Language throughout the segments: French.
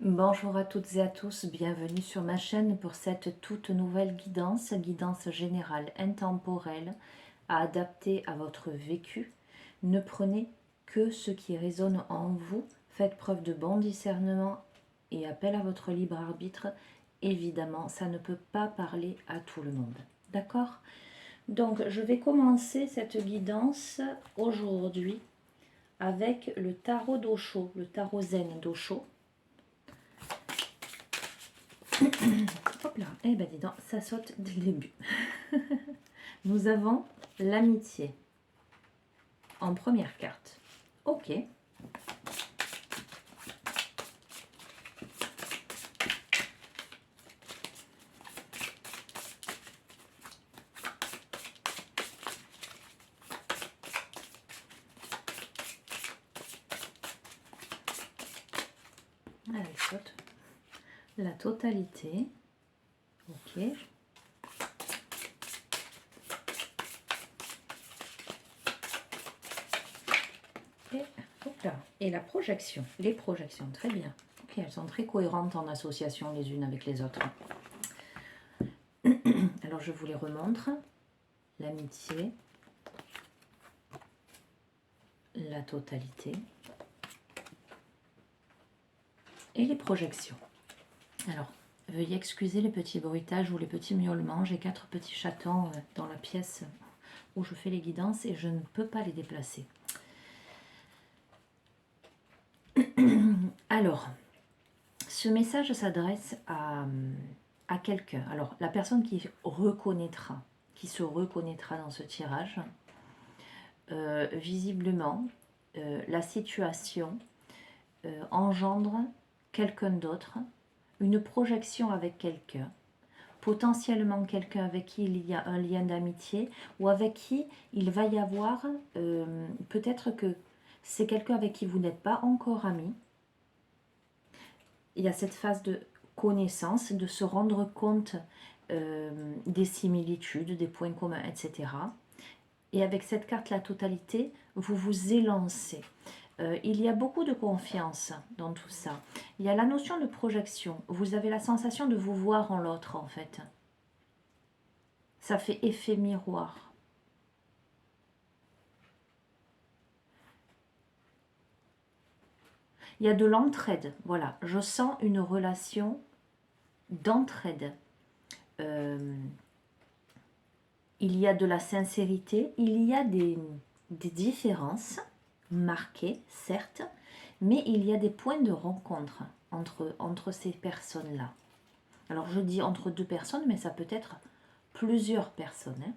Bonjour à toutes et à tous, bienvenue sur ma chaîne pour cette toute nouvelle guidance générale intemporelle à adapter à votre vécu. Ne prenez que ce qui résonne en vous, faites preuve de bon discernement et appel à votre libre arbitre. Évidemment, ça ne peut pas parler à tout le monde. D'accord? Donc, je vais commencer cette guidance aujourd'hui avec le tarot d'Osho, le tarot zen d'Osho. Hop là, eh ben dis donc, ça saute dès le début. Nous avons l'amitié en première carte. Ok. Elle saute. La totalité. Ok. Et, hop là. Et la projection. Les projections, très bien. Ok, elles sont très cohérentes en association les unes avec les autres. Alors je vous les remontre. L'amitié. La totalité. Et les projections. Alors, veuillez excuser les petits bruitages ou les petits miaulements. J'ai 4 petits chatons dans la pièce où je fais les guidances et je ne peux pas les déplacer. Alors, ce message s'adresse à quelqu'un. Alors, la personne qui se reconnaîtra dans ce tirage, visiblement, la situation engendre quelqu'un d'autre, une projection avec quelqu'un, potentiellement quelqu'un avec qui il y a un lien d'amitié ou avec qui il va y avoir, peut-être que c'est quelqu'un avec qui vous n'êtes pas encore amis. Il y a cette phase de connaissance, de se rendre compte des similitudes, des points communs, etc. Et avec cette carte, la totalité, vous vous élancez. Il y a beaucoup de confiance dans tout ça. Il y a la notion de projection. Vous avez la sensation de vous voir en l'autre, en fait. Ça fait effet miroir. Il y a de l'entraide. Voilà, je sens une relation d'entraide. Il y a de la sincérité. Il y a des différences marquées, certes, mais il y a des points de rencontre entre ces personnes-là. Alors, je dis entre deux personnes, mais ça peut être plusieurs personnes. Hein.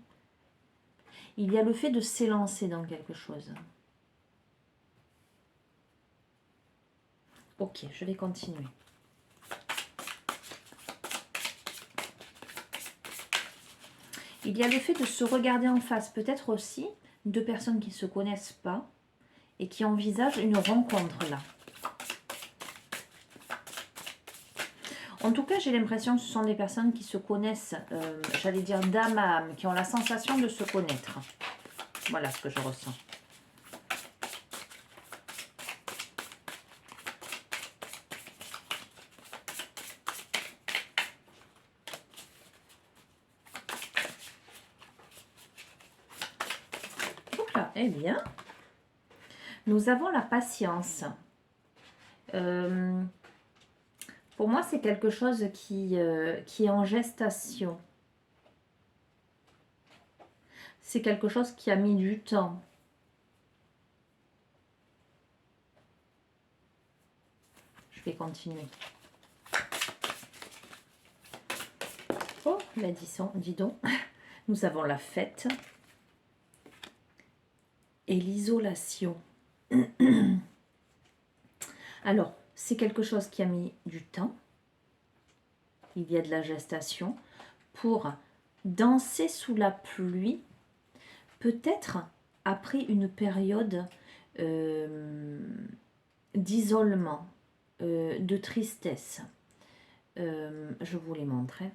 Il y a le fait de s'élancer dans quelque chose. Ok, je vais continuer. Il y a le fait de se regarder en face, peut-être aussi deux personnes qui ne se connaissent pas et qui envisagent une rencontre là. En tout cas, j'ai l'impression que ce sont des personnes qui se connaissent, j'allais dire d'âme à âme, qui ont la sensation de se connaître. Voilà ce que je ressens. Donc là, eh bien, nous avons la patience. Pour moi, c'est quelque chose qui est en gestation. C'est quelque chose qui a mis du temps. Je vais continuer. Oh, l'addition, dis donc. Nous avons la fête et l'isolation. Alors, c'est quelque chose qui a mis du temps. Il y a de la gestation pour danser sous la pluie, peut-être après une période d'isolement, de tristesse. Je vous les montre. Hein.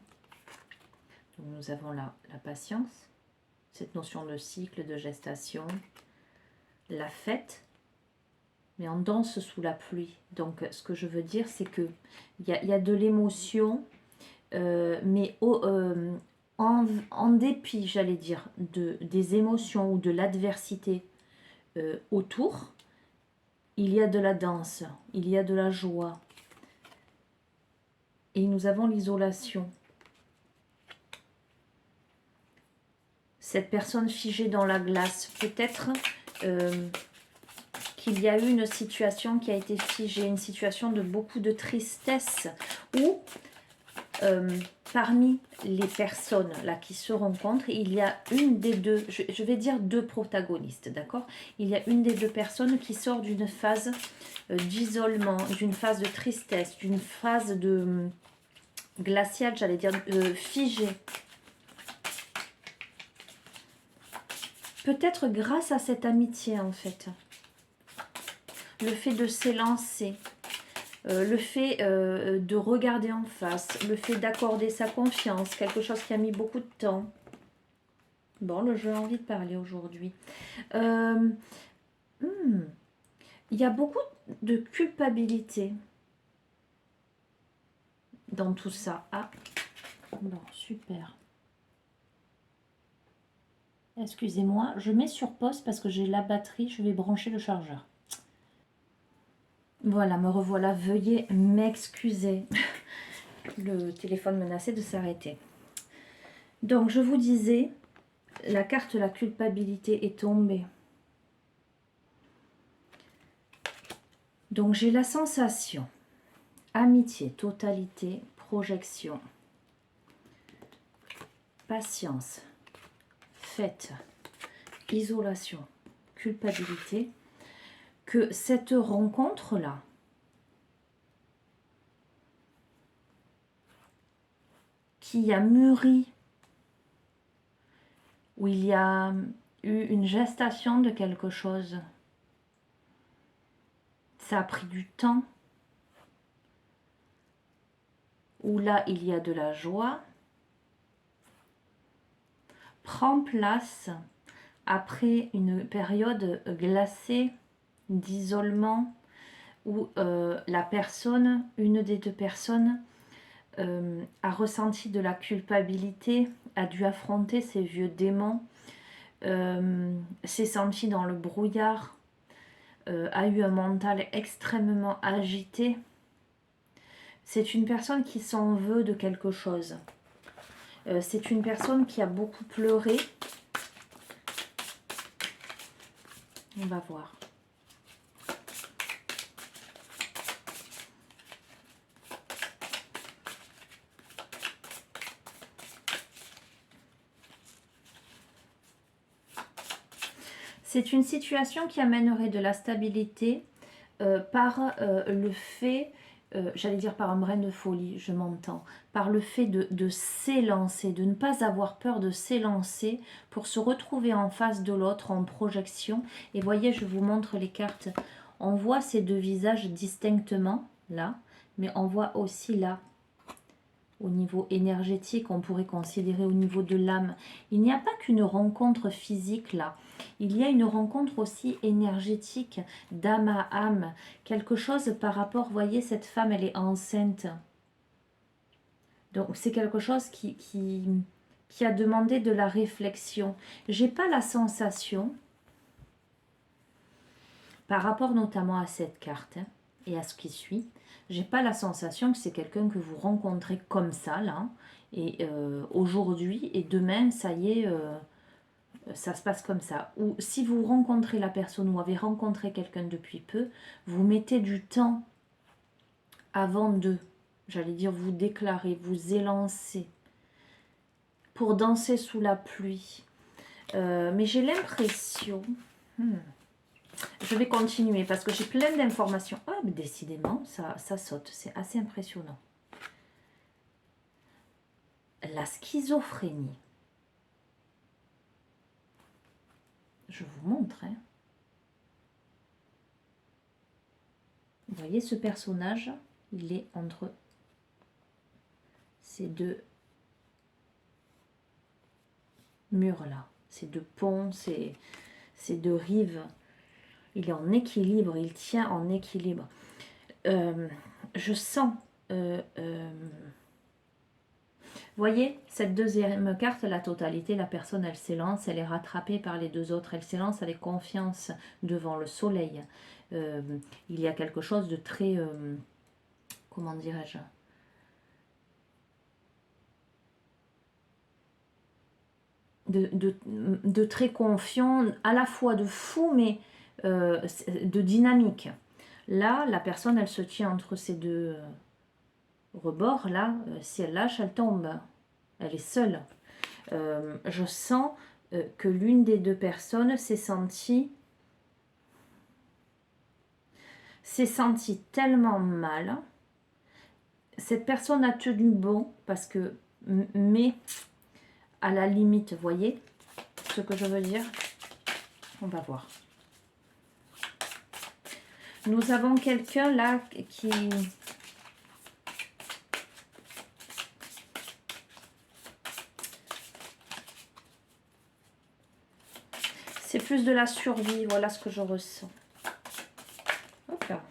Donc, nous avons la patience, cette notion de cycle, de gestation, la fête, mais on danse sous la pluie. Donc, ce que je veux dire, c'est que il y a de l'émotion, mais en dépit, j'allais dire, des émotions ou de l'adversité autour, il y a de la danse, il y a de la joie. Et nous avons l'isolation. Cette personne figée dans la glace, peut-être qu'il y a eu une situation qui a été figée, une situation de beaucoup de tristesse, ou parmi les personnes là qui se rencontrent, il y a une des deux, je vais dire deux protagonistes, d'accord? Il y a une des deux personnes qui sort d'une phase d'isolement, d'une phase de tristesse, d'une phase de glaciale, j'allais dire figée. Peut-être grâce à cette amitié en fait. Le fait de s'élancer, le fait de regarder en face, le fait d'accorder sa confiance, quelque chose qui a mis beaucoup de temps. Bon, le jeu a envie de parler aujourd'hui. Il y a beaucoup de culpabilité dans tout ça. Ah, bon, super. Excusez-moi, je mets sur pause parce que j'ai la batterie, je vais brancher le chargeur. Voilà, me revoilà, veuillez m'excuser. Le téléphone menaçait de s'arrêter. Donc, je vous disais, la carte la culpabilité est tombée. Donc, j'ai la sensation, amitié, totalité, projection, patience, fête, isolation, culpabilité, que cette rencontre-là qui a mûri, où il y a eu une gestation de quelque chose, ça a pris du temps, où là il y a de la joie, prend place après une période glacée d'isolement où la personne, une des deux personnes, a ressenti de la culpabilité, a dû affronter ses vieux démons, s'est senti dans le brouillard, a eu un mental extrêmement agité. C'est une personne qui s'en veut de quelque chose. C'est une personne qui a beaucoup pleuré. On va voir. C'est une situation qui amènerait de la stabilité par le fait, j'allais dire par un brin de folie, je m'entends, par le fait de s'élancer, de ne pas avoir peur de s'élancer pour se retrouver en face de l'autre en projection. Et voyez, je vous montre les cartes. On voit ces deux visages distinctement, là, mais on voit aussi là, au niveau énergétique, on pourrait considérer au niveau de l'âme. Il n'y a pas qu'une rencontre physique là, il y a une rencontre aussi énergétique, d'âme à âme, quelque chose par rapport, voyez, cette femme, elle est enceinte. Donc c'est quelque chose qui a demandé de la réflexion. J'ai pas la sensation, par rapport notamment à cette carte et à ce qui suit, j'ai pas la sensation que c'est quelqu'un que vous rencontrez comme ça, là, et aujourd'hui, et demain, ça y est, ça se passe comme ça. Ou si vous rencontrez la personne ou avez rencontré quelqu'un depuis peu, vous mettez du temps avant de, j'allais dire, vous déclarer, vous élancer, pour danser sous la pluie. Mais j'ai l'impression... Je vais continuer parce que j'ai plein d'informations. Ah, mais décidément, ça saute. C'est assez impressionnant. La schizophrénie. Je vous montre. Hein. Vous voyez ce personnage, il est entre ces deux murs-là. Ces deux ponts, ces deux rives. Il est en équilibre, il tient en équilibre. Je sens... voyez, cette deuxième carte, la totalité, la personne, elle s'élance, elle est rattrapée par les deux autres, elle s'élance avec confiance devant le soleil. Il y a quelque chose de très... comment dirais-je? De très confiant, à la fois de fou, mais de dynamique. Là, la personne, elle se tient entre ces deux rebords. Là, si elle lâche, elle tombe. Elle est seule. Je sens que l'une des deux personnes s'est sentie tellement mal. Cette personne a tenu bon parce que, mais à la limite, voyez ce que je veux dire? On va voir. Nous avons quelqu'un là qui... C'est plus de la survie, voilà ce que je ressens. Hop là.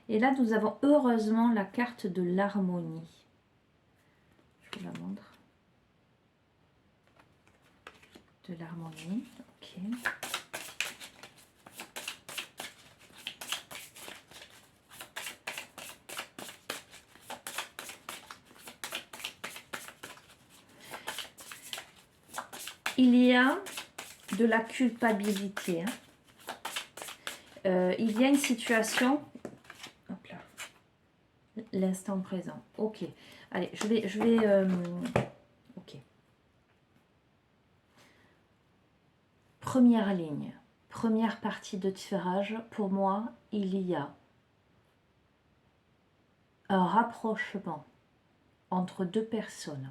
Et là, nous avons heureusement la carte de l'harmonie. Je vous la montre. De l'harmonie, ok. Il y a de la culpabilité. Hein. Il y a une situation... Hop là. L'instant présent. Ok. Allez, je vais ok. Première ligne. Première partie de tirage. Pour moi, il y a un rapprochement entre deux personnes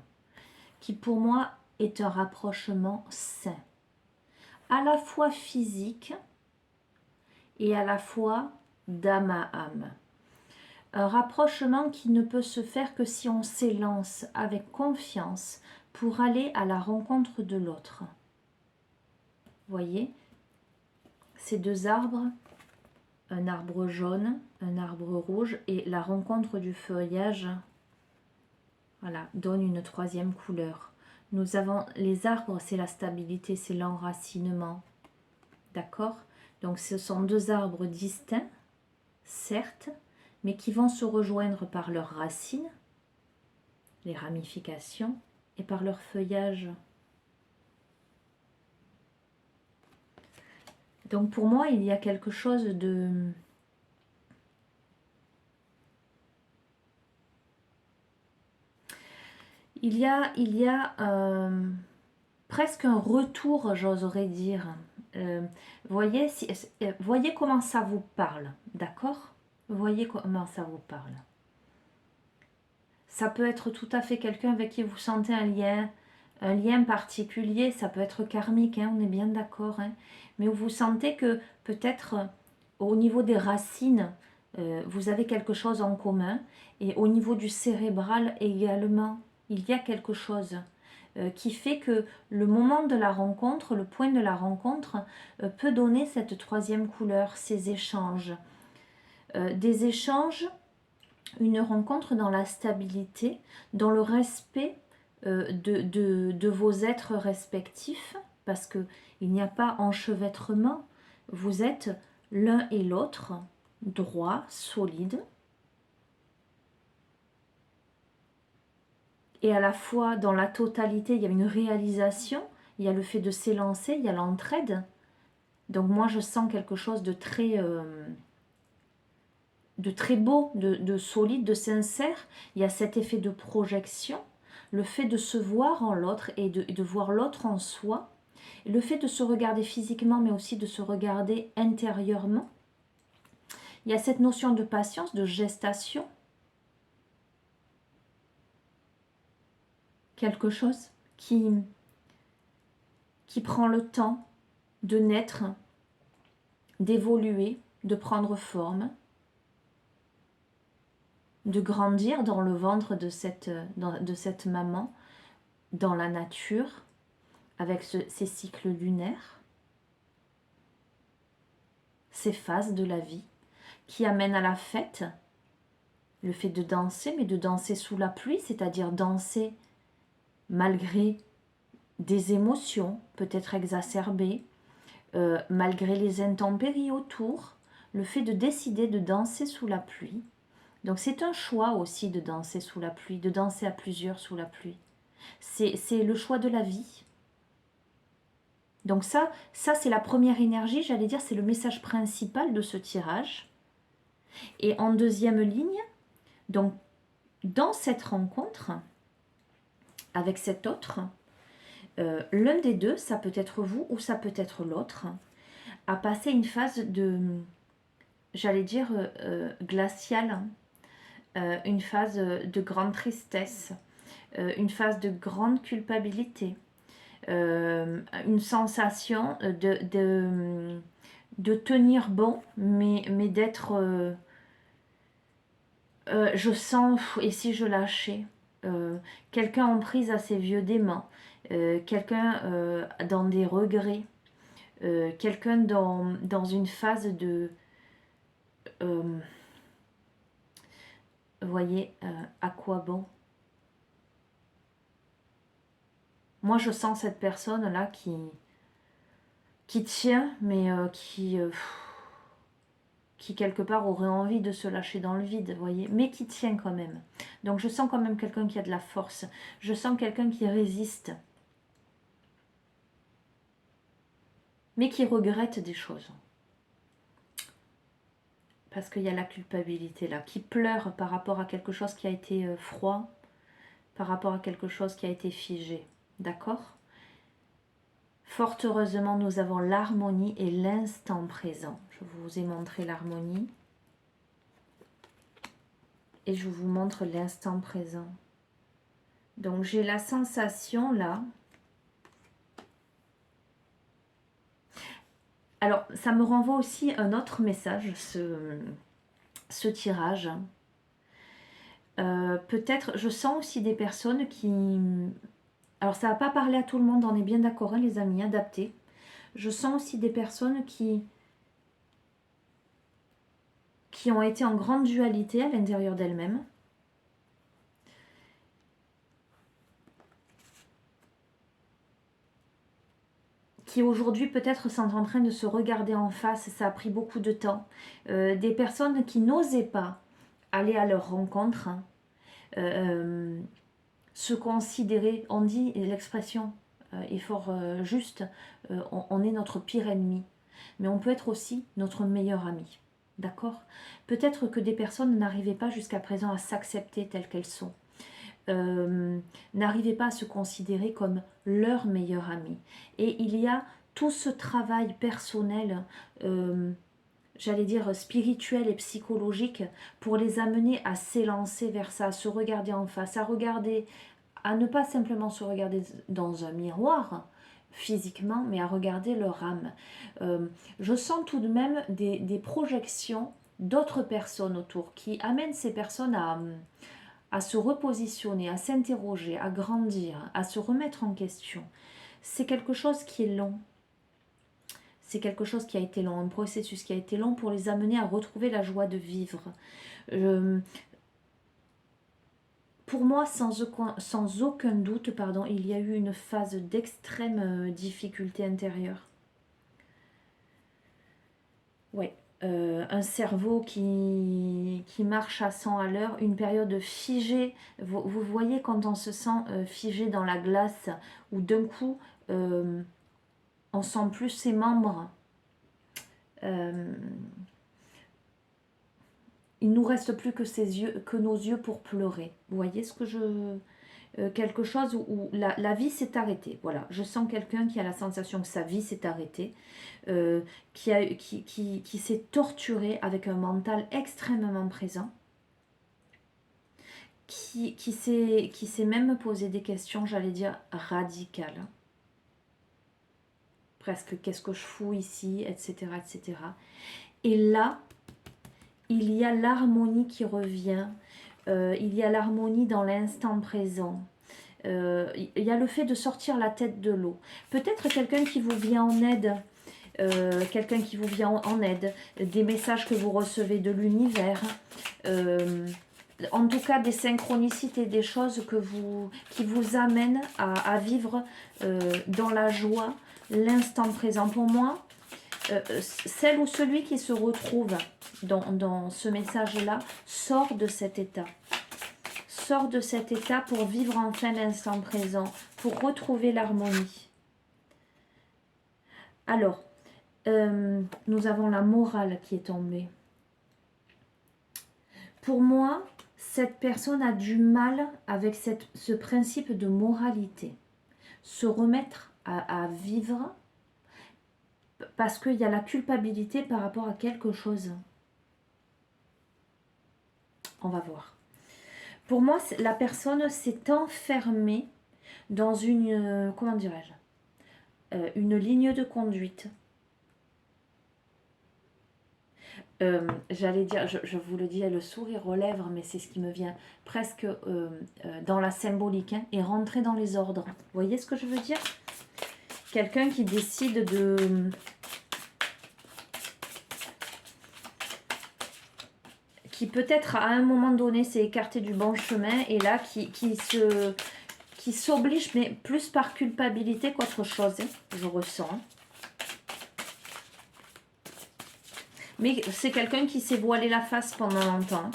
qui, pour moi, est un rapprochement sain. À la fois physique et à la fois d'âme à âme. Un rapprochement qui ne peut se faire que si on s'élance avec confiance pour aller à la rencontre de l'autre. Voyez, ces deux arbres, un arbre jaune, un arbre rouge, et la rencontre du feuillage, voilà, donne une troisième couleur. Nous avons les arbres, c'est la stabilité, c'est l'enracinement. D'accord? Donc ce sont deux arbres distincts, certes, mais qui vont se rejoindre par leurs racines, les ramifications, et par leur feuillage. Donc pour moi, il y a quelque chose de... Il y a presque un retour, j'oserais dire. Voyez comment ça vous parle, d'accord? Voyez comment ça vous parle. Ça peut être tout à fait quelqu'un avec qui vous sentez un lien particulier. Ça peut être karmique, hein, on est bien d'accord. Hein, mais où vous sentez que peut-être au niveau des racines, vous avez quelque chose en commun. Et au niveau du cérébral également, il y a quelque chose qui fait que le moment de la rencontre, le point de la rencontre, peut donner cette troisième couleur, ces échanges. Des échanges, une rencontre dans la stabilité, dans le respect de vos êtres respectifs, parce qu'il n'y a pas enchevêtrement, vous êtes l'un et l'autre, droit, solide, et à la fois dans la totalité, il y a une réalisation, il y a le fait de s'élancer, il y a l'entraide. Donc moi je sens quelque chose de très beau, de solide, de sincère. Il y a cet effet de projection, le fait de se voir en l'autre et de voir l'autre en soi, le fait de se regarder physiquement mais aussi de se regarder intérieurement. Il y a cette notion de patience, de gestation, quelque chose qui prend le temps de naître, d'évoluer, de prendre forme, de grandir dans le ventre de cette maman, dans la nature, avec ces cycles lunaires, ces phases de la vie qui amènent à la fête, le fait de danser, mais de danser sous la pluie, c'est-à-dire danser malgré des émotions, peut-être exacerbées, malgré les intempéries autour, le fait de décider de danser sous la pluie. Donc c'est un choix aussi de danser sous la pluie, de danser à plusieurs sous la pluie. C'est le choix de la vie. Donc ça c'est la première énergie, j'allais dire, c'est le message principal de ce tirage. Et en deuxième ligne, donc dans cette rencontre avec cet autre, l'un des deux, ça peut être vous ou ça peut être l'autre, a passé une phase de, j'allais dire, glaciale, une phase de grande tristesse, une phase de grande culpabilité, une sensation de tenir bon, mais d'être... je sens, et si je lâchais, quelqu'un en prise à ses vieux démons, quelqu'un dans des regrets, quelqu'un dans une phase de... vous voyez, à quoi bon? Moi, je sens cette personne-là qui tient, mais qui quelque part aurait envie de se lâcher dans le vide, vous voyez, mais qui tient quand même. Donc je sens quand même quelqu'un qui a de la force. Je sens quelqu'un qui résiste, mais qui regrette des choses. Parce qu'il y a la culpabilité là, qui pleure par rapport à quelque chose qui a été froid, par rapport à quelque chose qui a été figé. D'accord ? Fort heureusement, nous avons l'harmonie et l'instant présent. Je vous ai montré l'harmonie. Et je vous montre l'instant présent. Donc j'ai la sensation là. Alors ça me renvoie aussi un autre message, ce tirage. Peut-être, je sens aussi des personnes qui... Alors ça va pas parler à tout le monde, on est bien d'accord, hein, les amis, adaptés. Je sens aussi des personnes qui ont été en grande dualité à l'intérieur d'elles-mêmes. Qui aujourd'hui peut-être sont en train de se regarder en face, ça a pris beaucoup de temps. Des personnes qui n'osaient pas aller à leur rencontre, hein, se considérer, on dit, l'expression est fort juste, on est notre pire ennemi, mais on peut être aussi notre meilleur ami. D'accord ? Peut-être que des personnes n'arrivaient pas jusqu'à présent à s'accepter telles qu'elles sont. N'arrivaient pas à se considérer comme leur meilleur ami. Et il y a tout ce travail personnel, j'allais dire spirituel et psychologique, pour les amener à s'élancer vers ça, à se regarder en face, à regarder, à ne pas simplement se regarder dans un miroir physiquement, mais à regarder leur âme. Je sens tout de même des projections d'autres personnes autour qui amènent ces personnes à se repositionner, à s'interroger, à grandir, à se remettre en question. C'est quelque chose qui est long. C'est quelque chose qui a été long, un processus qui a été long pour les amener à retrouver la joie de vivre. Pour moi, sans aucun doute, pardon, il y a eu une phase d'extrême difficulté intérieure. Ouais. Un cerveau qui marche à 100 à l'heure, une période figée. Vous voyez quand on se sent figé dans la glace, ou d'un coup, on sent plus ses membres. Il nous reste plus que nos yeux pour pleurer. Vous voyez ce que je... quelque chose où la vie s'est arrêtée. Voilà, je sens quelqu'un qui a la sensation que sa vie s'est arrêtée, qui s'est torturé avec un mental extrêmement présent, qui s'est même posé des questions, j'allais dire, radicales. Presque, qu'est-ce que je fous ici, etc., etc. Et là, il y a l'harmonie qui revient, il y a l'harmonie dans l'instant présent. Il y a le fait de sortir la tête de l'eau. Peut-être quelqu'un qui vous vient en aide, quelqu'un qui vous vient en aide, des messages que vous recevez de l'univers, en tout cas des synchronicités, des choses qui vous amènent à vivre dans la joie, l'instant présent. Pour moi, celle ou celui qui se retrouve dans ce message-là sort de cet état. Sort de cet état pour vivre enfin l'instant présent, pour retrouver l'harmonie. Alors, nous avons la morale qui est tombée. Pour moi, cette personne a du mal avec ce principe de moralité. Se remettre à vivre parce qu'il y a la culpabilité par rapport à quelque chose. On va voir. Pour moi, la personne s'est enfermée dans une, comment dirais-je, une ligne de conduite. J'allais dire, je vous le dis, le sourire aux lèvres, mais c'est ce qui me vient presque dans la symbolique, hein, et rentrer dans les ordres. Vous voyez ce que je veux dire? Quelqu'un qui décide de... qui peut-être à un moment donné s'est écarté du bon chemin, et là qui s'oblige, mais plus par culpabilité qu'autre chose, hein, je ressens. Mais c'est quelqu'un qui s'est voilé la face pendant longtemps.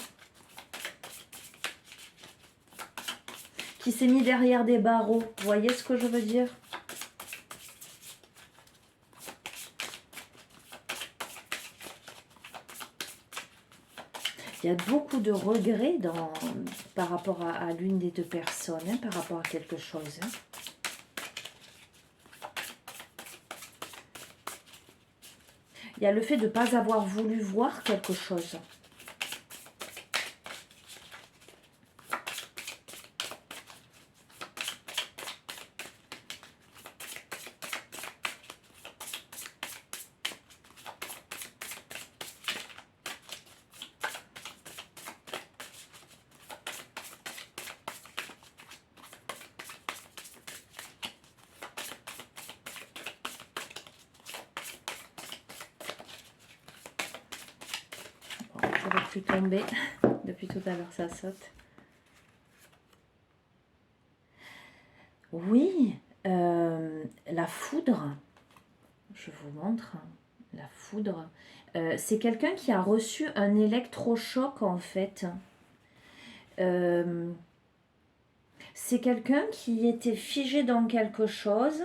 Qui s'est mis derrière des barreaux. Vous voyez ce que je veux dire? Il y a beaucoup de regrets par rapport à l'une des deux personnes, hein, par rapport à quelque chose. Hein. Il y a le fait de ne pas avoir voulu voir quelque chose. J'aurais pu tomber. Depuis tout à l'heure, ça saute. Oui, la foudre. Je vous montre. La foudre. C'est quelqu'un qui a reçu un électrochoc, en fait. C'est quelqu'un qui était figé dans quelque chose,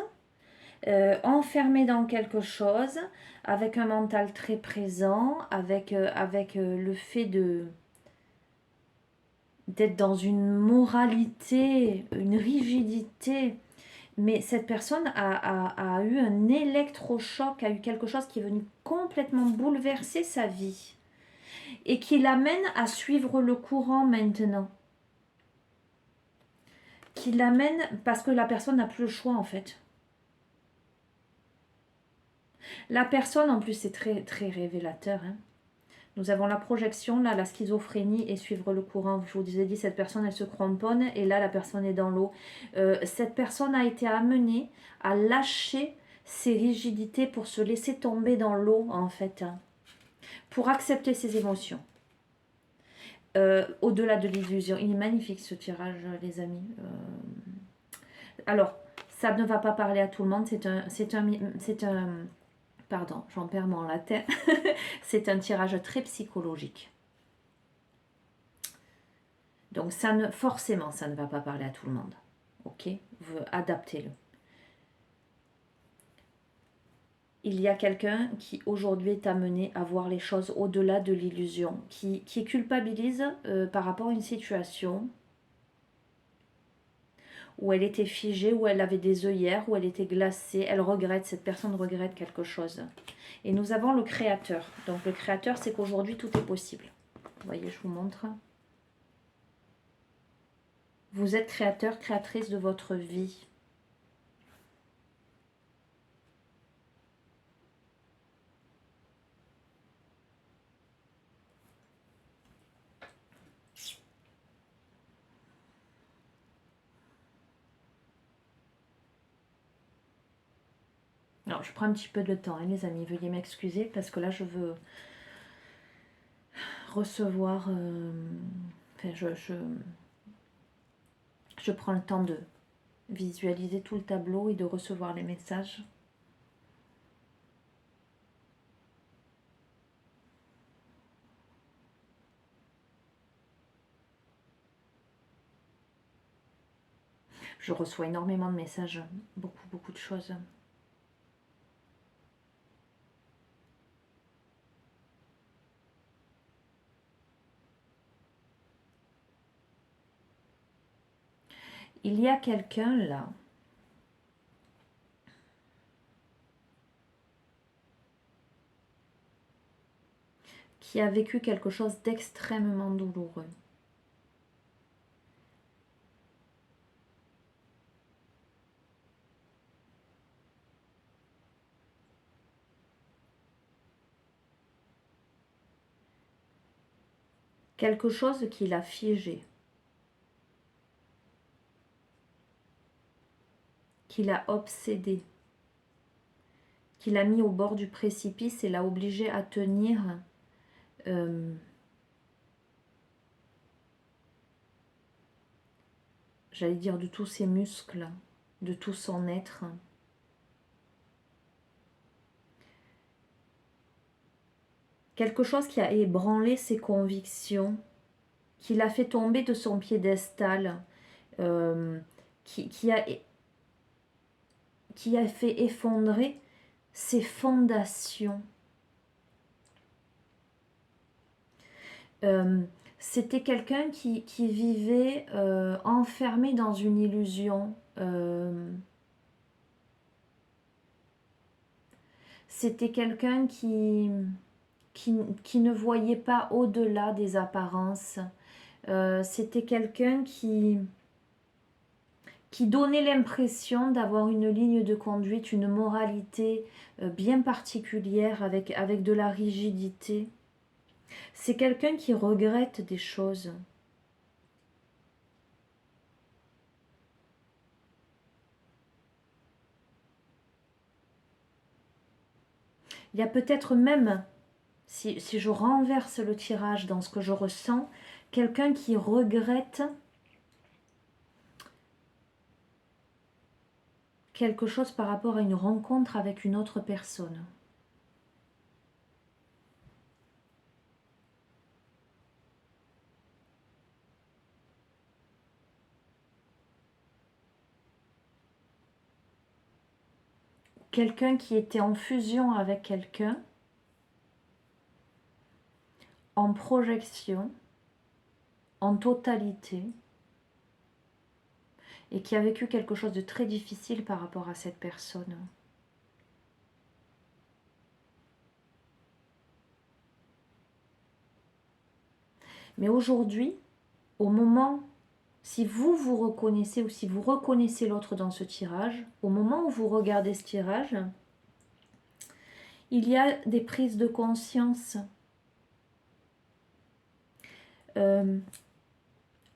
enfermé dans quelque chose, avec un mental très présent, avec le fait d'être dans une moralité, une rigidité. Mais cette personne a eu un électrochoc, a eu quelque chose qui est venu complètement bouleverser sa vie et qui l'amène à suivre le courant maintenant. Qui l'amène parce que la personne n'a plus le choix en fait. La personne en plus c'est très, très révélateur. Hein. Nous avons la projection, là, la schizophrénie et suivre le courant. Je vous ai dit, cette personne, elle se cramponne et là, la personne est dans l'eau. Cette personne a été amenée à lâcher ses rigidités pour se laisser tomber dans l'eau, en fait, hein, pour accepter ses émotions. Au-delà de l'illusion. Il est magnifique, ce tirage, les amis. Alors, ça ne va pas parler à tout le monde. C'est un pardon, j'en perds mon latin. C'est un tirage très psychologique. Donc, forcément, ça ne va pas parler à tout le monde. Ok? Vous adaptez-le. Il y a quelqu'un qui aujourd'hui est amené à voir les choses au-delà de l'illusion, qui culpabilise par rapport à une situation où elle était figée, où elle avait des œillères, où elle était glacée. Elle regrette, cette personne regrette quelque chose. Et nous avons le créateur. Donc le créateur, c'est qu'aujourd'hui, tout est possible. Vous voyez, je vous montre. Vous êtes créateur, créatrice de votre vie. Alors, je prends un petit peu de temps, hein, les amis. Veuillez m'excuser parce que là, je veux recevoir... enfin, je prends le temps de visualiser tout le tableau et de recevoir les messages. Je reçois énormément de messages, beaucoup de choses. Il y a quelqu'un là qui a vécu quelque chose d'extrêmement douloureux. Quelque chose qui l'a figé, qui l'a obsédé, qui l'a mis au bord du précipice et l'a obligé à tenir j'allais dire de tous ses muscles, de tout son être. Quelque chose qui a ébranlé ses convictions, qui l'a fait tomber de son piédestal, qui a fait effondrer ses fondations. C'était quelqu'un qui vivait enfermé dans une illusion. C'était quelqu'un qui ne voyait pas au-delà des apparences. C'était quelqu'un qui donnait l'impression d'avoir une ligne de conduite, une moralité bien particulière avec de la rigidité. C'est quelqu'un qui regrette des choses. Il y a peut-être même, si je renverse le tirage dans ce que je ressens, quelqu'un qui regrette quelque chose par rapport à une rencontre avec une autre personne. Quelqu'un qui était en fusion avec quelqu'un, en projection, en totalité, et qui a vécu quelque chose de très difficile par rapport à cette personne. Mais aujourd'hui, au moment, si vous vous reconnaissez ou si vous reconnaissez l'autre dans ce tirage, au moment où vous regardez ce tirage, il y a des prises de conscience.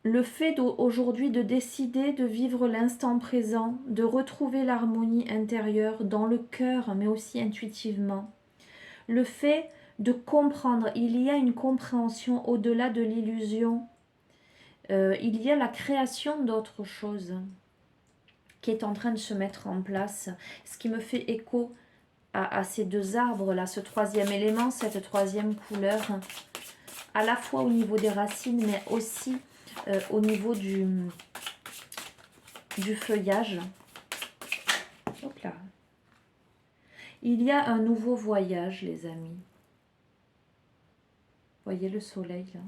Le fait aujourd'hui de décider de vivre l'instant présent, de retrouver l'harmonie intérieure dans le cœur, mais aussi intuitivement. Le fait de comprendre, il y a une compréhension au-delà de l'illusion. Il y a la création d'autre chose qui est en train de se mettre en place, ce qui me fait écho à ces deux arbres-là, ce troisième élément, cette troisième couleur, à la fois au niveau des racines, mais aussi au niveau du feuillage. Hop là. Il y a un nouveau voyage, les amis. Voyez le soleil, là.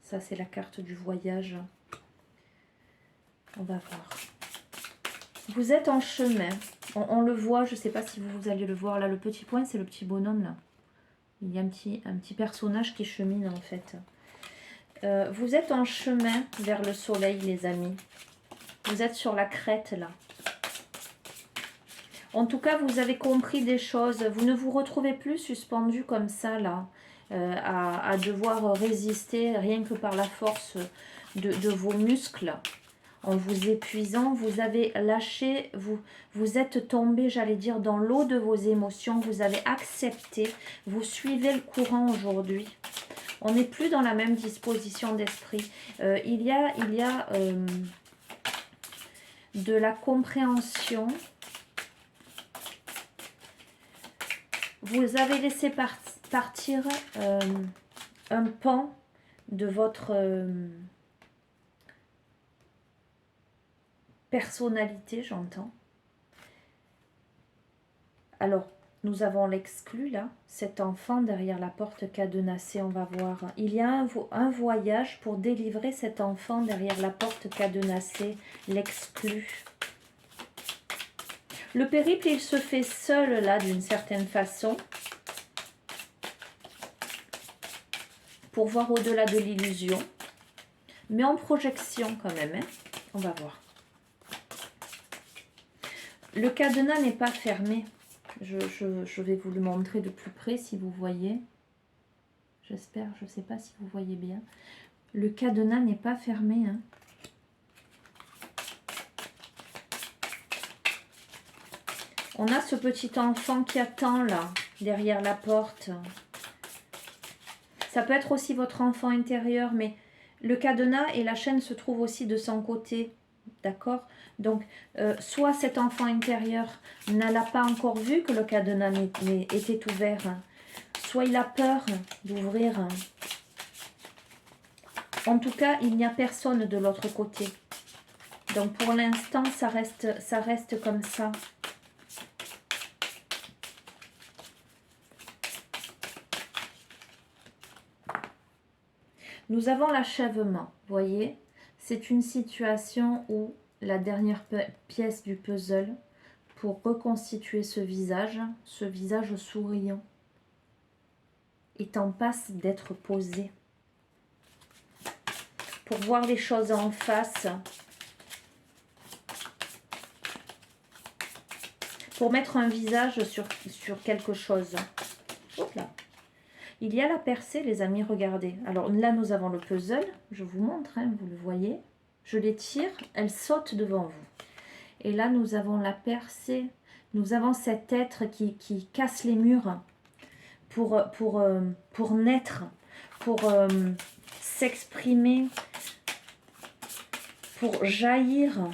Ça, c'est la carte du voyage. On va voir. Vous êtes en chemin. On le voit, je ne sais pas si vous allez le voir. Là, le petit point, c'est le petit bonhomme, là. Il y a un petit personnage qui chemine, en fait. Vous êtes en chemin vers le soleil, les amis. Vous êtes sur la crête, là. En tout cas, vous avez compris des choses. Vous ne vous retrouvez plus suspendu comme ça, là, à devoir résister rien que par la force de vos muscles. en vous épuisant, vous avez lâché, vous êtes tombé, j'allais dire, dans l'eau de vos émotions, vous avez accepté, vous suivez le courant aujourd'hui. On n'est plus dans la même disposition d'esprit. Il y a de la compréhension. Vous avez laissé partir un pan de votre personnalité, j'entends. Alors, nous avons l'exclu là, cet enfant derrière la porte cadenassée, on va voir. Il y a un voyage pour délivrer cet enfant derrière la porte cadenassée, l'exclu. Le périple, il se fait seul là, d'une certaine façon, pour voir au-delà de l'illusion, mais en projection quand même, hein. On va voir. Le cadenas n'est pas fermé. Je vais vous le montrer de plus près si vous voyez. J'espère, je ne sais pas si vous voyez bien. Le cadenas n'est pas fermé. Hein. On a ce petit enfant qui attend là, derrière la porte. Ça peut être aussi votre enfant intérieur, mais le cadenas et la chaîne se trouvent aussi de son côté. D'accord? Donc, soit cet enfant intérieur n'a pas encore vu que le cadenas était ouvert, soit il a peur d'ouvrir. En tout cas, il n'y a personne de l'autre côté. Donc, pour l'instant, ça reste comme ça. Nous avons l'achèvement, voyez? C'est une situation où la dernière pièce du puzzle pour reconstituer ce visage souriant est en passe d'être posé. Pour voir les choses en face, pour mettre un visage sur quelque chose. Hop là. Il y a la percée, les amis, regardez. Alors là, nous avons le puzzle. Je vous montre, hein, vous le voyez. Je l'étire, elle saute devant vous. Et là, nous avons la percée. Nous avons cet être qui casse les murs pour naître, pour s'exprimer, pour jaillir.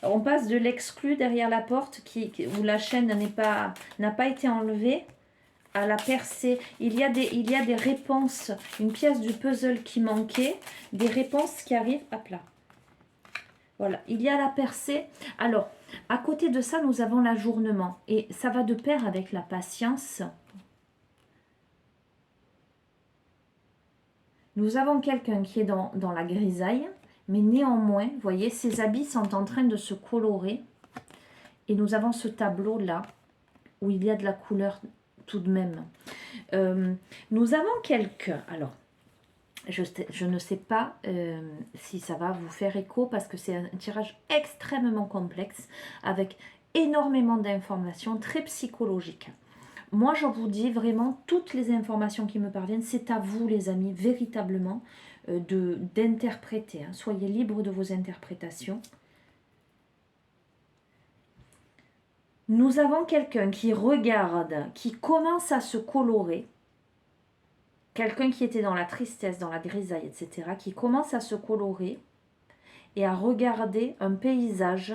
On passe de l'exclu derrière la porte où la chaîne n'a pas été enlevée à la percée. Il y a des réponses, une pièce du puzzle qui manquait, des réponses qui arrivent. Hop là. Voilà, il y a la percée. Alors, à côté de ça, nous avons l'ajournement. Et ça va de pair avec la patience. Nous avons quelqu'un qui est dans la grisaille. Mais néanmoins, vous voyez, ces habits sont en train de se colorer. Et nous avons ce tableau-là, où il y a de la couleur tout de même. Nous avons quelqu'un... Alors, je ne sais pas si ça va vous faire écho, parce que c'est un tirage extrêmement complexe, avec énormément d'informations, très psychologiques. Moi, je vous dis vraiment, toutes les informations qui me parviennent, c'est à vous, les amis, véritablement, d'interpréter. Hein. Soyez libres de vos interprétations. Nous avons quelqu'un qui regarde, qui commence à se colorer. Quelqu'un qui était dans la tristesse, dans la grisaille, etc. Qui commence à se colorer et à regarder un paysage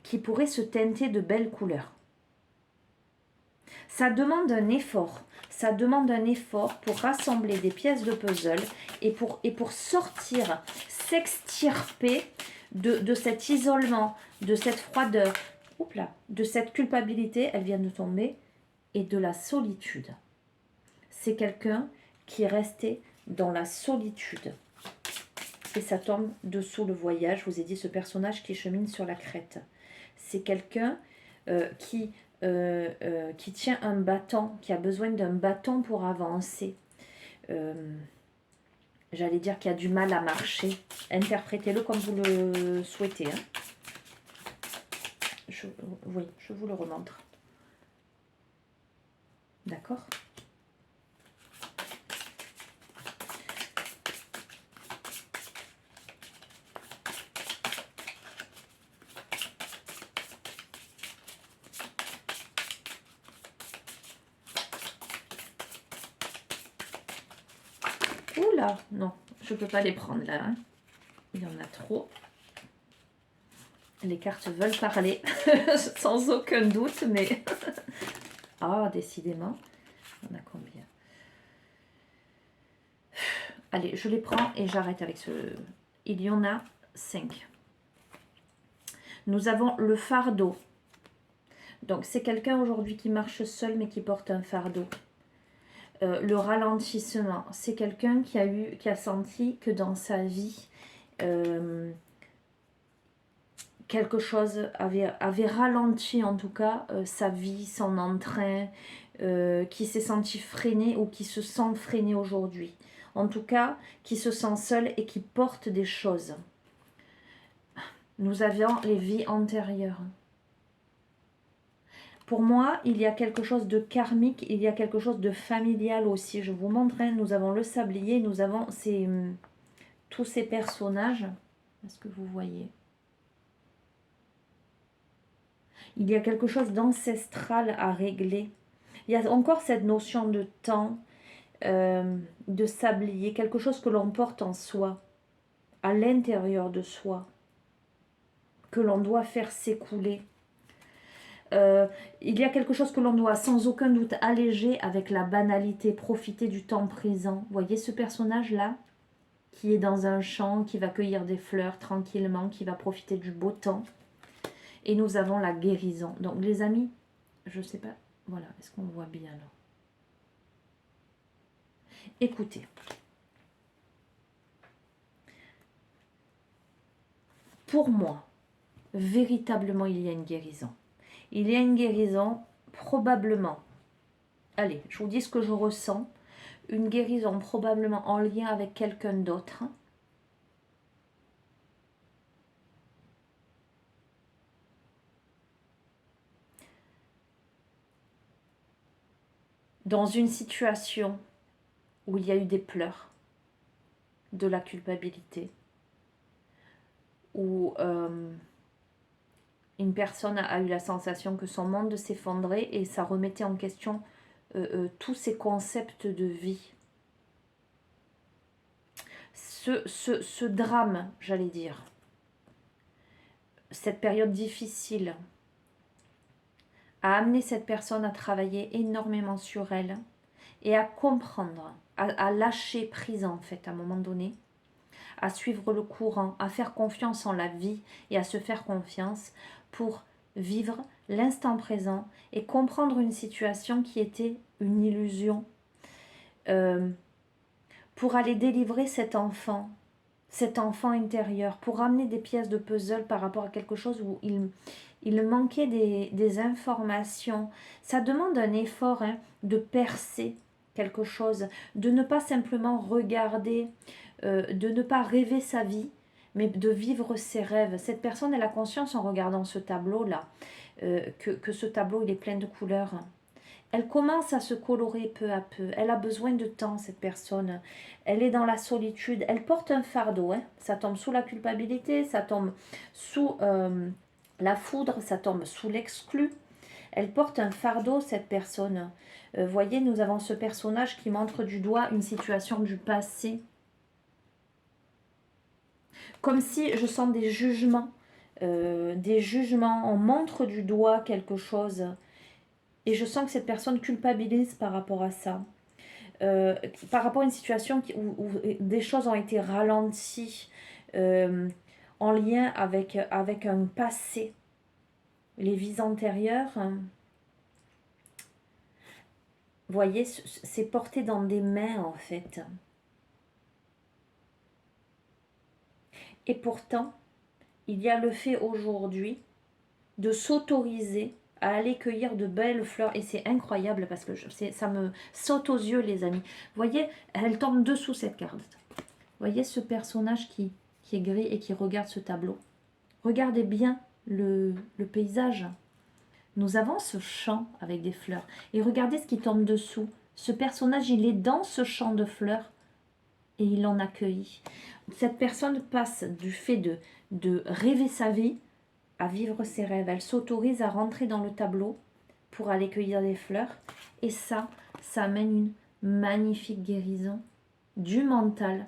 qui pourrait se teinter de belles couleurs. Ça demande un effort. Ça demande un effort pour rassembler des pièces de puzzle et pour sortir, s'extirper de cet isolement, de cette froideur, de cette culpabilité, elle vient de tomber, et de la solitude. C'est quelqu'un qui est resté dans la solitude. Et ça tombe dessous le voyage. Je vous ai dit, ce personnage qui chemine sur la crête. C'est quelqu'un qui tient un bâton, qui a besoin d'un bâton pour avancer. J'allais dire qu'il a du mal à marcher. Interprétez-le comme vous le souhaitez. Hein. Oui, je vous le remontre. D'accord ? Oula, non, je ne peux pas les prendre là. Hein. Il y en a trop. Les cartes veulent parler, sans aucun doute, mais... ah, décidément. On a combien? Allez, je les prends et j'arrête avec ce... Il y en a 5. Nous avons le fardeau. Donc, c'est quelqu'un aujourd'hui qui marche seul, mais qui porte un fardeau. Le ralentissement, c'est quelqu'un qui a senti que dans sa vie, quelque chose avait ralenti en tout cas sa vie, son entrain, qui s'est senti freiné ou qui se sent freiné aujourd'hui. En tout cas, qui se sent seul et qui porte des choses. Nous avions les vies antérieures. Pour moi, il y a quelque chose de karmique, il y a quelque chose de familial aussi. Je vous montre, hein, nous avons le sablier, nous avons tous ces personnages. Est-ce que vous voyez? Il y a quelque chose d'ancestral à régler. Il y a encore cette notion de temps, de sablier, quelque chose que l'on porte en soi, à l'intérieur de soi, que l'on doit faire s'écouler. Il y a quelque chose que l'on doit sans aucun doute alléger avec la banalité, profiter du temps présent. Vous voyez ce personnage-là qui est dans un champ, qui va cueillir des fleurs tranquillement, qui va profiter du beau temps. Et nous avons la guérison. Donc les amis, je ne sais pas, voilà, est-ce qu'on voit bien là? Écoutez. Pour moi, véritablement, il y a une guérison. Il y a une guérison, probablement. Allez, je vous dis ce que je ressens. Une guérison probablement en lien avec quelqu'un d'autre. Dans une situation où il y a eu des pleurs, de la culpabilité, où une personne a eu la sensation que son monde s'effondrait et ça remettait en question tous ses concepts de vie. Ce drame, j'allais dire, cette période difficile, a amené cette personne à travailler énormément sur elle et à comprendre, à lâcher prise en fait à un moment donné, à suivre le courant, à faire confiance en la vie et à se faire confiance pour vivre l'instant présent et comprendre une situation qui était une illusion, pour aller délivrer cet enfant intérieur, pour amener des pièces de puzzle par rapport à quelque chose où il manquait des informations. Ça demande un effort de percer quelque chose, de ne pas simplement regarder, de ne pas rêver sa vie, mais de vivre ses rêves. Cette personne, elle a conscience en regardant ce tableau-là, que ce tableau, il est plein de couleurs. Elle commence à se colorer peu à peu. Elle a besoin de temps, cette personne. Elle est dans la solitude. Elle porte un fardeau. Hein. Ça tombe sous la culpabilité, ça tombe sous la foudre, ça tombe sous l'exclu. Elle porte un fardeau, cette personne. Voyez, nous avons ce personnage qui montre du doigt une situation du passé. Comme si je sens des jugements. On montre du doigt quelque chose. Et je sens que cette personne culpabilise par rapport à ça. Par rapport à une situation où des choses ont été ralenties en lien avec un passé. Les vies antérieures, vous voyez, c'est porté dans des mains en fait. Et pourtant, il y a le fait aujourd'hui de s'autoriser à aller cueillir de belles fleurs. Et c'est incroyable parce que ça me saute aux yeux, les amis. Vous voyez, elle tombe dessous cette carte. Vous voyez ce personnage qui est gris et qui regarde ce tableau. Regardez bien le paysage. Nous avons ce champ avec des fleurs. Et regardez ce qui tombe dessous. Ce personnage, il est dans ce champ de fleurs et il en accueille. Cette personne passe du fait de rêver sa vie à vivre ses rêves. Elle s'autorise à rentrer dans le tableau pour aller cueillir des fleurs. Et ça amène une magnifique guérison du mental,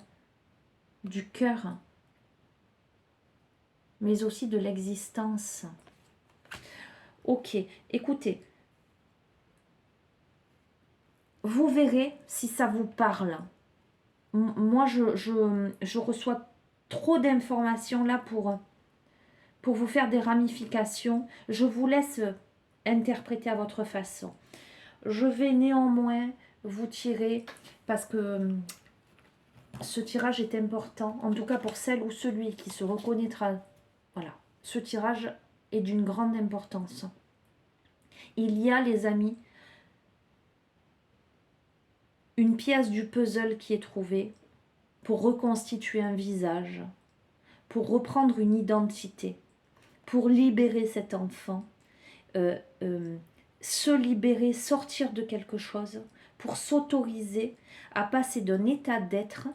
du cœur, mais aussi de l'existence. Ok, écoutez, vous verrez si ça vous parle. Moi, je reçois trop d'informations là pour vous faire des ramifications. Je vous laisse interpréter à votre façon. Je vais néanmoins vous tirer, parce que ce tirage est important, en tout cas pour celle ou celui qui se reconnaîtra. Voilà, ce tirage est d'une grande importance. Il y a, les amis, une pièce du puzzle qui est trouvée pour reconstituer un visage, pour reprendre une identité, pour libérer cet enfant, se libérer, sortir de quelque chose, pour s'autoriser à passer d'un état d'être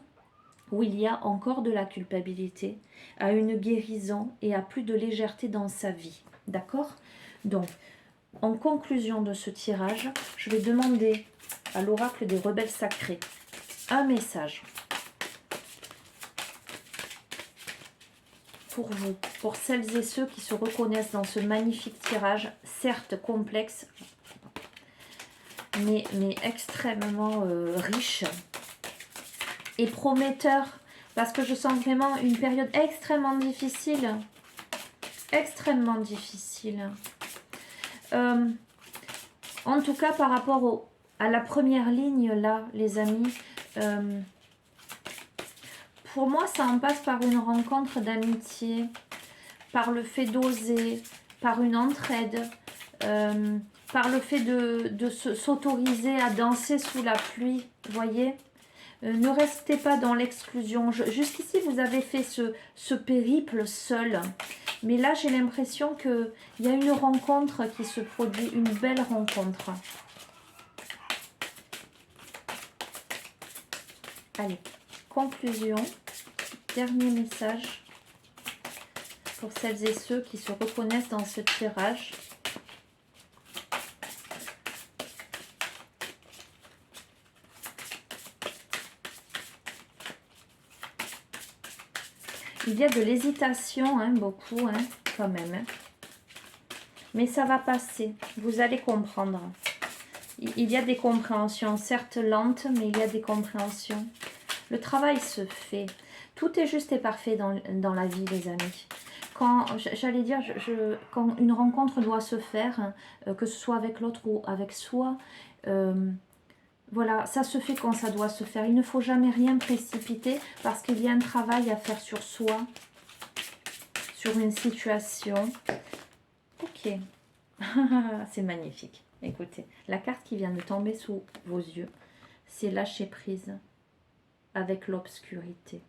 où il y a encore de la culpabilité à une guérison et à plus de légèreté dans sa vie. D'accord? Donc, en conclusion de ce tirage, je vais demander à l'oracle des rebelles sacrés un message pour vous, pour celles et ceux qui se reconnaissent dans ce magnifique tirage, certes complexe, mais extrêmement riche et prometteur, parce que je sens vraiment une période extrêmement difficile. Extrêmement difficile. En tout cas, par rapport à la première ligne, là, les amis, pour moi, ça en passe par une rencontre d'amitié, par le fait d'oser, par une entraide, par le fait de s'autoriser à danser sous la pluie, vous voyez. Ne restez pas dans l'exclusion. Jusqu'ici, vous avez fait ce périple seul. Mais là, j'ai l'impression qu'il y a une rencontre qui se produit, une belle rencontre. Allez, conclusion. Dernier message pour celles et ceux qui se reconnaissent dans ce tirage. Il y a de l'hésitation, hein, beaucoup, hein, quand même. Hein. Mais ça va passer, vous allez comprendre. Il y a des compréhensions, certes lentes, mais il y a des compréhensions. Le travail se fait. Tout est juste et parfait dans la vie, les amis. Quand, j'allais dire, quand une rencontre doit se faire, que ce soit avec l'autre ou avec soi, voilà, ça se fait quand ça doit se faire. Il ne faut jamais rien précipiter parce qu'il y a un travail à faire sur soi, sur une situation. Ok, c'est magnifique. Écoutez, la carte qui vient de tomber sous vos yeux, c'est lâcher prise avec l'obscurité.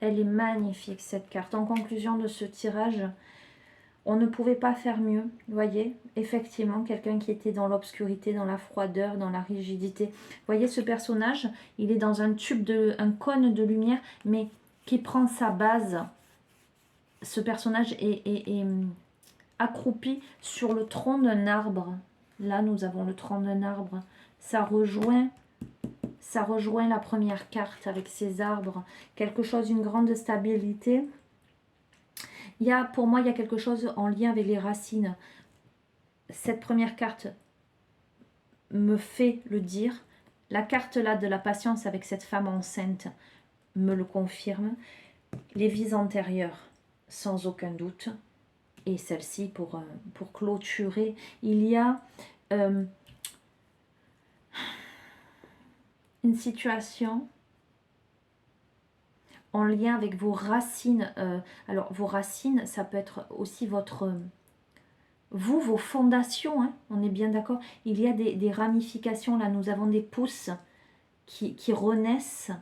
Elle est magnifique, cette carte. En conclusion de ce tirage, on ne pouvait pas faire mieux, vous voyez. Effectivement, quelqu'un qui était dans l'obscurité, dans la froideur, dans la rigidité. Vous voyez, ce personnage, il est dans un tube, un cône de lumière, mais qui prend sa base. Ce personnage est accroupi sur le tronc d'un arbre. Là, nous avons le tronc d'un arbre. Ça rejoint la première carte avec ces arbres. Quelque chose, une grande stabilité. Pour moi, il y a quelque chose en lien avec les racines. Cette première carte me fait le dire. La carte là de la patience avec cette femme enceinte me le confirme. Les vies antérieures, sans aucun doute. Et celle-ci, pour clôturer, il y a une situation en lien avec vos racines. Alors, vos racines, ça peut être aussi vos fondations, hein, on est bien d'accord. Il y a des ramifications, là, nous avons des pousses qui renaissent.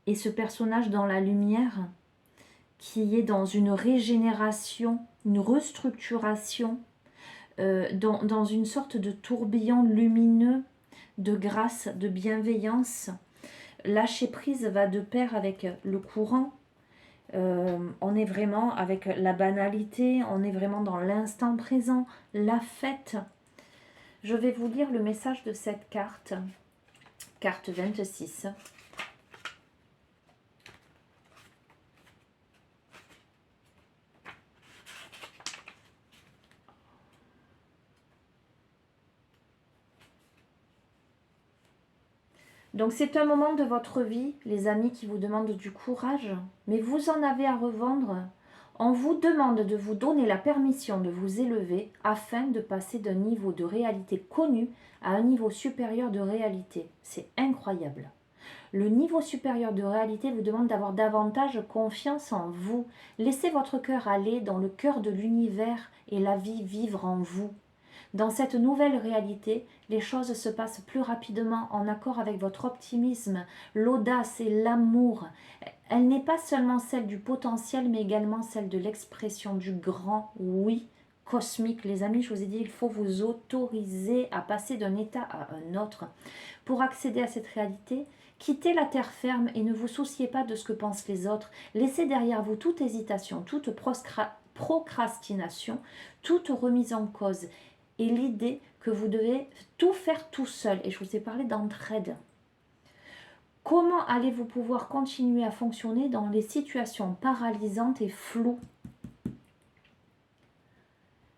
Et ce personnage dans la lumière, qui est dans une régénération, une restructuration, dans une sorte de tourbillon lumineux, de grâce, de bienveillance. Lâcher prise va de pair avec le courant. On est vraiment avec la banalité, on est vraiment dans l'instant présent, la fête. Je vais vous lire le message de cette carte Carte 26. Donc c'est un moment de votre vie, les amis, qui vous demande du courage, mais vous en avez à revendre. On vous demande de vous donner la permission de vous élever afin de passer d'un niveau de réalité connu à un niveau supérieur de réalité. C'est incroyable. Le niveau supérieur de réalité vous demande d'avoir davantage confiance en vous. Laissez votre cœur aller dans le cœur de l'univers et la vie vivre en vous. Dans cette nouvelle réalité, les choses se passent plus rapidement en accord avec votre optimisme, l'audace et l'amour. Elle n'est pas seulement celle du potentiel, mais également celle de l'expression du grand oui cosmique. Les amis, je vous ai dit, il faut vous autoriser à passer d'un état à un autre. Pour accéder à cette réalité, quittez la terre ferme et ne vous souciez pas de ce que pensent les autres. Laissez derrière vous toute hésitation, toute procrastination, toute remise en cause et l'idée que vous devez tout faire tout seul. Et je vous ai parlé d'entraide. Comment allez-vous pouvoir continuer à fonctionner dans les situations paralysantes et floues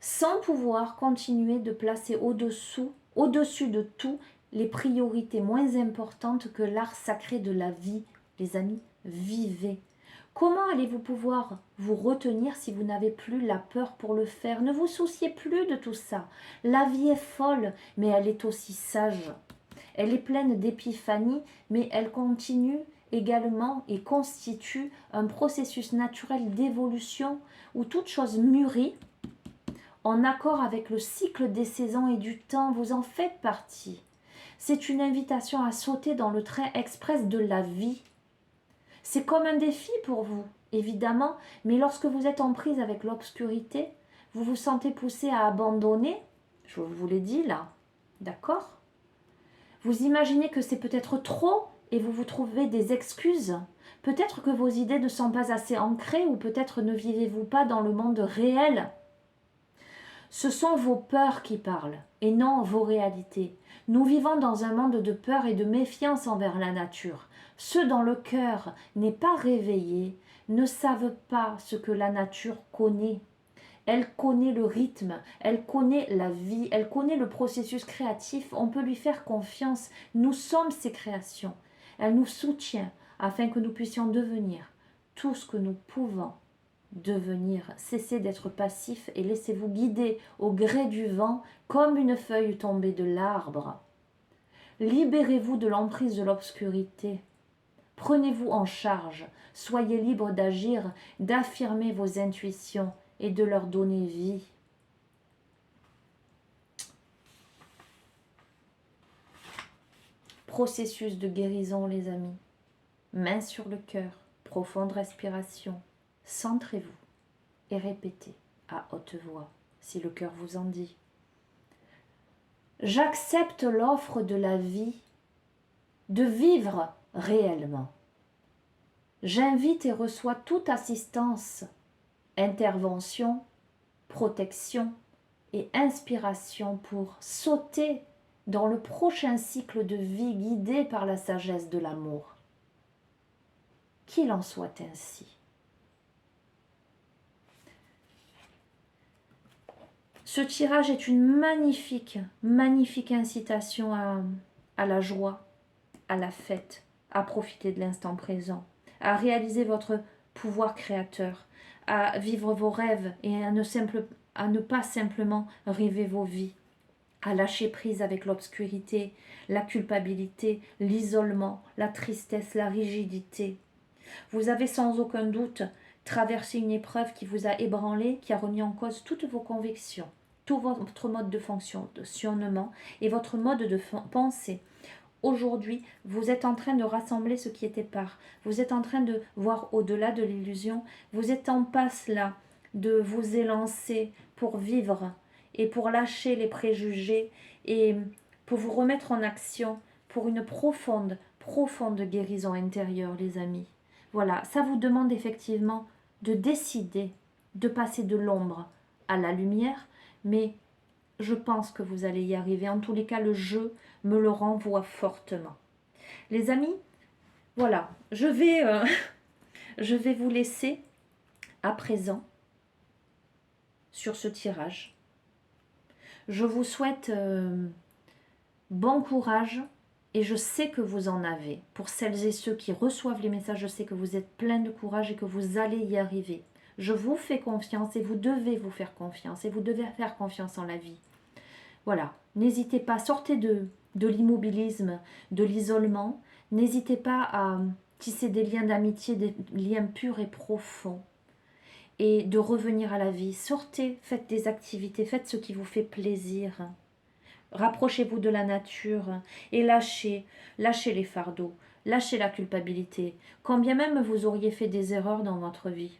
sans pouvoir continuer de placer au-dessus de tout, les priorités moins importantes que l'art sacré de la vie? Les amis, vivez. Comment allez-vous pouvoir vous retenir si vous n'avez plus la peur pour le faire? Ne vous souciez plus de tout ça. La vie est folle, mais elle est aussi sage. Elle est pleine d'épiphanie, mais elle continue également et constitue un processus naturel d'évolution où toute chose mûrit en accord avec le cycle des saisons et du temps. Vous en faites partie. C'est une invitation à sauter dans le train express de la vie. C'est comme un défi pour vous, évidemment, mais lorsque vous êtes en prise avec l'obscurité, vous vous sentez poussé à abandonner, je vous l'ai dit là, d'accord? Vous imaginez que c'est peut-être trop et vous vous trouvez des excuses. Peut-être que vos idées ne sont pas assez ancrées ou peut-être ne vivez-vous pas dans le monde réel. Ce sont vos peurs qui parlent et non vos réalités. Nous vivons dans un monde de peur et de méfiance envers la nature. Ceux dont le cœur n'est pas réveillé ne savent pas ce que la nature connaît. Elle connaît le rythme, elle connaît la vie, elle connaît le processus créatif. On peut lui faire confiance. Nous sommes ses créations. Elle nous soutient afin que nous puissions devenir tout ce que nous pouvons devenir. Cessez d'être passif et laissez-vous guider au gré du vent comme une feuille tombée de l'arbre. Libérez-vous de l'emprise de l'obscurité. Prenez-vous en charge. Soyez libre d'agir, d'affirmer vos intuitions et de leur donner vie. Processus de guérison, les amis. Main sur le cœur, profonde respiration. Centrez-vous et répétez à haute voix, si le cœur vous en dit. J'accepte l'offre de la vie, de vivre réellement. J'invite et reçois toute assistance, intervention, protection et inspiration pour sauter dans le prochain cycle de vie guidé par la sagesse de l'amour. Qu'il en soit ainsi. Ce tirage est une magnifique incitation à la joie, à la fête, à profiter de l'instant présent, à réaliser votre pouvoir créateur, à vivre vos rêves et à ne pas simplement rêver vos vies, à lâcher prise avec l'obscurité, la culpabilité, l'isolement, la tristesse, la rigidité. Vous avez sans aucun doute traversé une épreuve qui vous a ébranlé, qui a remis en cause toutes vos convictions, tout votre mode de fonctionnement et votre mode de pensée. Aujourd'hui, vous êtes en train de rassembler ce qui était part. Vous êtes en train de voir au-delà de l'illusion. Vous êtes en passe là de vous élancer pour vivre et pour lâcher les préjugés et pour vous remettre en action pour une profonde guérison intérieure, les amis. Voilà, ça vous demande effectivement de décider de passer de l'ombre à la lumière, mais je pense que vous allez y arriver. En tous les cas, le jeu me le renvoie fortement. Les amis, voilà, je vais vous laisser à présent sur ce tirage. Je vous souhaite bon courage et je sais que vous en avez. Pour celles et ceux qui reçoivent les messages, je sais que vous êtes plein de courage et que vous allez y arriver. Je vous fais confiance et vous devez vous faire confiance et vous devez faire confiance en la vie. Voilà, n'hésitez pas, sortez de l'immobilisme, de l'isolement. N'hésitez pas à tisser des liens d'amitié, des liens purs et profonds. Et de revenir à la vie. Sortez, faites des activités, faites ce qui vous fait plaisir. Rapprochez-vous de la nature et lâchez les fardeaux, lâchez la culpabilité. Quand bien même vous auriez fait des erreurs dans votre vie,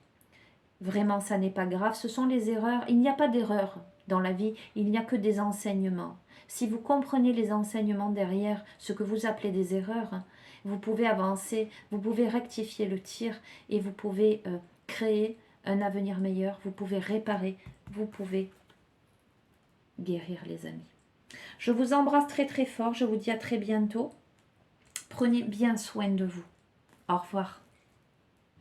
vraiment ça n'est pas grave, ce sont les erreurs. Il n'y a pas d'erreur dans la vie, il n'y a que des enseignements. Si vous comprenez les enseignements derrière ce que vous appelez des erreurs, vous pouvez avancer, vous pouvez rectifier le tir et vous pouvez créer un avenir meilleur, vous pouvez réparer, vous pouvez guérir les amis. Je vous embrasse très très fort, je vous dis à très bientôt. Prenez bien soin de vous. Au revoir.